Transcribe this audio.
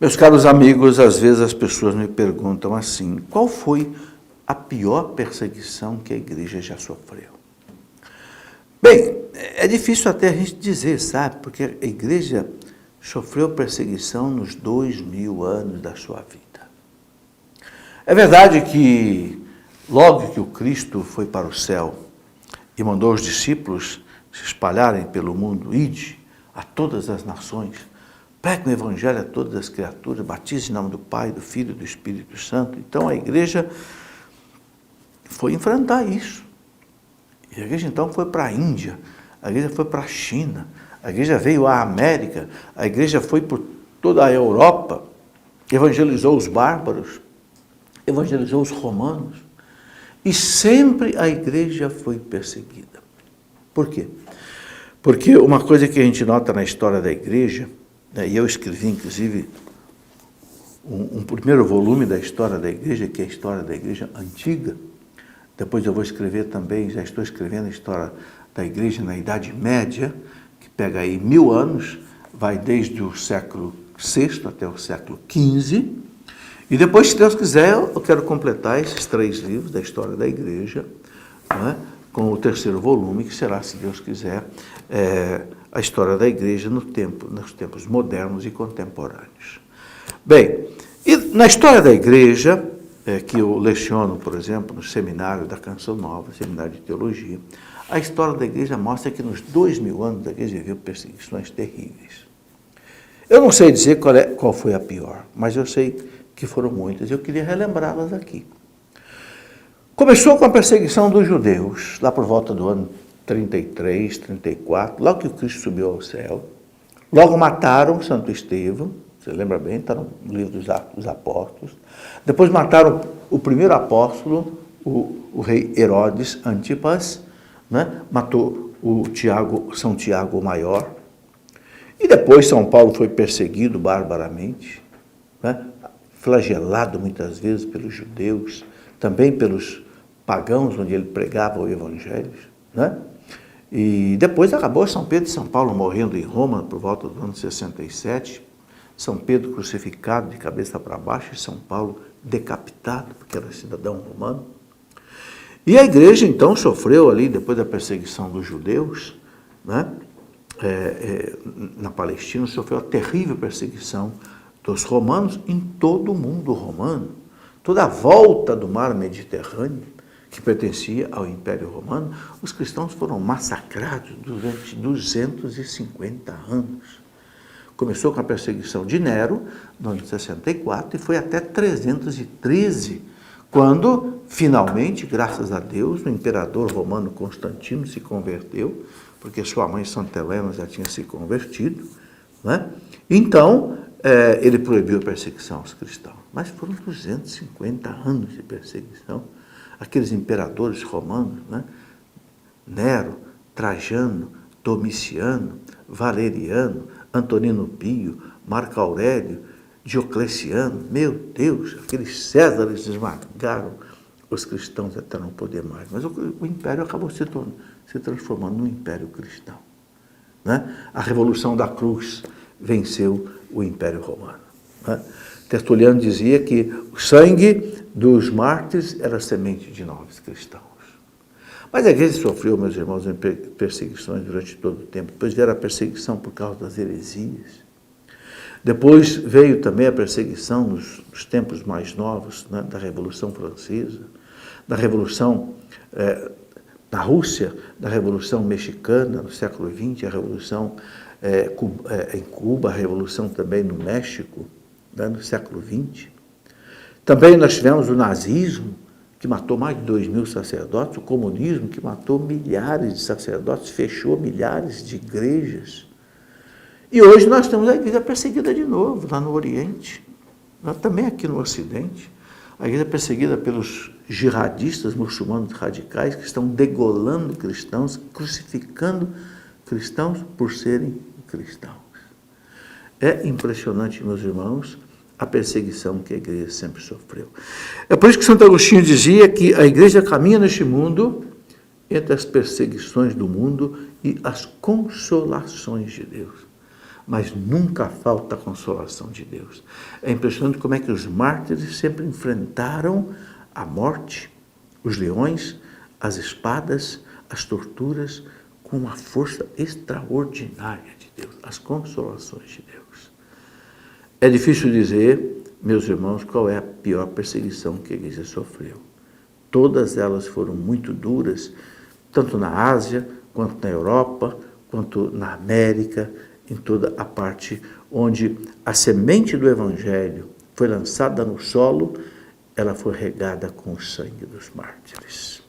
Meus caros amigos, às vezes as pessoas me perguntam assim, qual foi a pior perseguição que a igreja já sofreu? Bem, é difícil até a gente dizer, sabe? Porque a igreja sofreu perseguição nos 2000 anos da sua vida. É verdade que logo que o Cristo foi para o céu e mandou os discípulos se espalharem pelo mundo, ide a todas as nações, pregue o evangelho a todas as criaturas, batize em nome do Pai, do Filho e do Espírito Santo. Então a igreja foi enfrentar isso. E a igreja então foi para a Índia, a igreja foi para a China, a igreja veio à América, a igreja foi por toda a Europa, evangelizou os bárbaros, evangelizou os romanos. E sempre a igreja foi perseguida. Por quê? Porque uma coisa que a gente nota na história da igreja, e eu escrevi, inclusive, um primeiro volume da história da igreja, que é a história da igreja antiga. Depois eu vou escrever também, já estou escrevendo a história da igreja na Idade Média, que pega aí 1000 anos, vai desde o século VI até o século XV. E depois, se Deus quiser, eu quero completar esses 3 livros da história da igreja, né, com o terceiro volume, que será, se Deus quiser, a história da igreja nos tempos modernos e contemporâneos. Bem, e na história da igreja, que eu leciono, por exemplo, no seminário da Canção Nova, seminário de teologia, a história da igreja mostra que nos 2000 anos a igreja viveu perseguições terríveis. Eu não sei dizer qual foi a pior, mas eu sei que foram muitas. Eu queria relembrá-las aqui. Começou com a perseguição dos judeus, lá por volta do ano 33, 34, logo que o Cristo subiu ao céu. Logo mataram Santo Estevão, você lembra bem, está no livro dos Atos dos Apóstolos. Depois mataram o primeiro apóstolo, o rei Herodes Antipas, né? Matou São Tiago o Maior. E depois São Paulo foi perseguido barbaramente, né? Flagelado muitas vezes pelos judeus, também pelos pagãos, onde ele pregava o evangelho, né? E depois acabou São Pedro e São Paulo morrendo em Roma por volta do ano 67, São Pedro crucificado de cabeça para baixo e São Paulo decapitado, porque era cidadão romano. E a igreja então sofreu ali, depois da perseguição dos judeus, né? Na Palestina, sofreu a terrível perseguição dos romanos em todo o mundo romano. Toda a volta do mar Mediterrâneo, que pertencia ao Império Romano, os cristãos foram massacrados durante 250 anos. Começou com a perseguição de Nero, no ano 64, e foi até 313, quando, finalmente, graças a Deus, o imperador romano Constantino se converteu, porque sua mãe Santa Helena já tinha se convertido, né? Então, ele proibiu a perseguição aos cristãos. Mas foram 250 anos de perseguição. Aqueles imperadores romanos, né? Nero, Trajano, Domiciano, Valeriano, Antonino Pio, Marco Aurélio, Diocleciano, meu Deus, aqueles Césares esmagaram os cristãos até não poder mais. Mas o império acabou se transformando num império cristão, né? A Revolução da Cruz venceu o Império Romano, né? Tertuliano dizia que o sangue dos mártires era semente de novos cristãos. Mas a igreja sofreu, meus irmãos, perseguições durante todo o tempo. Depois veio a perseguição por causa das heresias. Depois veio também a perseguição nos tempos mais novos, né, da Revolução Francesa, da Revolução na Rússia, da Revolução Mexicana no século XX, a Revolução em Cuba, a Revolução também no México, né, no século XX. Também nós tivemos o nazismo, que matou mais de 2000 sacerdotes, o comunismo, que matou milhares de sacerdotes, fechou milhares de igrejas. E hoje nós temos a igreja perseguida de novo, lá no Oriente, também aqui no Ocidente. A igreja perseguida pelos jihadistas muçulmanos radicais que estão degolando cristãos, crucificando cristãos por serem cristãos. É impressionante, meus irmãos, a perseguição que a igreja sempre sofreu. É por isso que Santo Agostinho dizia que a igreja caminha neste mundo entre as perseguições do mundo e as consolações de Deus. mas nunca falta a consolação de Deus. É impressionante como é que os mártires sempre enfrentaram a morte, os leões, as espadas, as torturas, com uma força extraordinária de Deus, as consolações de Deus. É difícil dizer, meus irmãos, qual é a pior perseguição que a igreja sofreu. Todas elas foram muito duras, tanto na Ásia, quanto na Europa, quanto na América, em toda a parte onde a semente do Evangelho foi lançada no solo, ela foi regada com o sangue dos mártires.